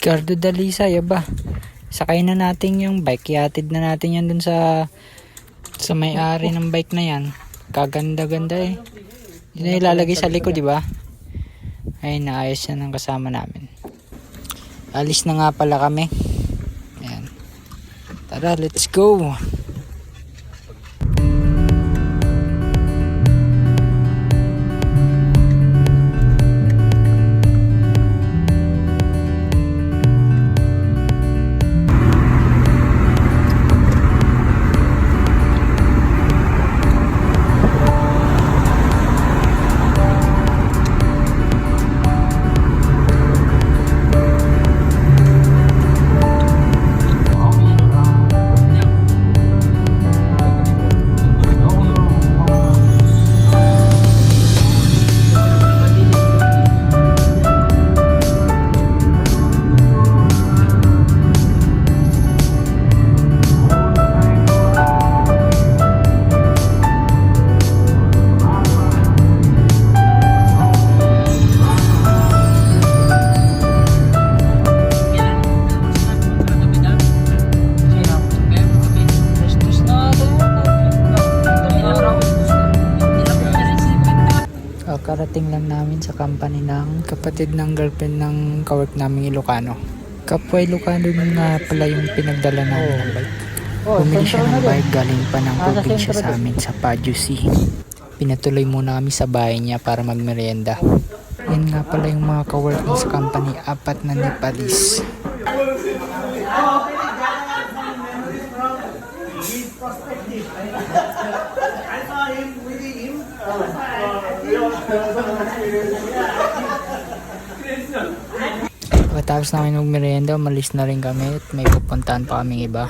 Ricardo Dalisay, ba? Sakay na natin yung bike. Ihatid na natin yan dun sa may-ari ng bike na yan. Kaganda-ganda eh. Yun na ilalagay sa likod, di ba? Ay, naayos yan ng kasama namin. Alis na nga pala kami. Ayan. Tara, let's go! Karating lang namin sa company ng kapatid ng girlfriend ng kawork naming Ilocano. Kapwa Ilocano din nga pala yung pinagdala namin ng bike. Bumili siya ng bike galing pa ng probinsya sa amin sa Baguio City. Pinatuloy muna kami sa bahay niya para magmerienda. Yan nga pala yung mga kawork sa company, 4 na Nepalese. Pagkatapos namin magmerienda, umalis na rin kami at may pupuntahan pa kaming iba.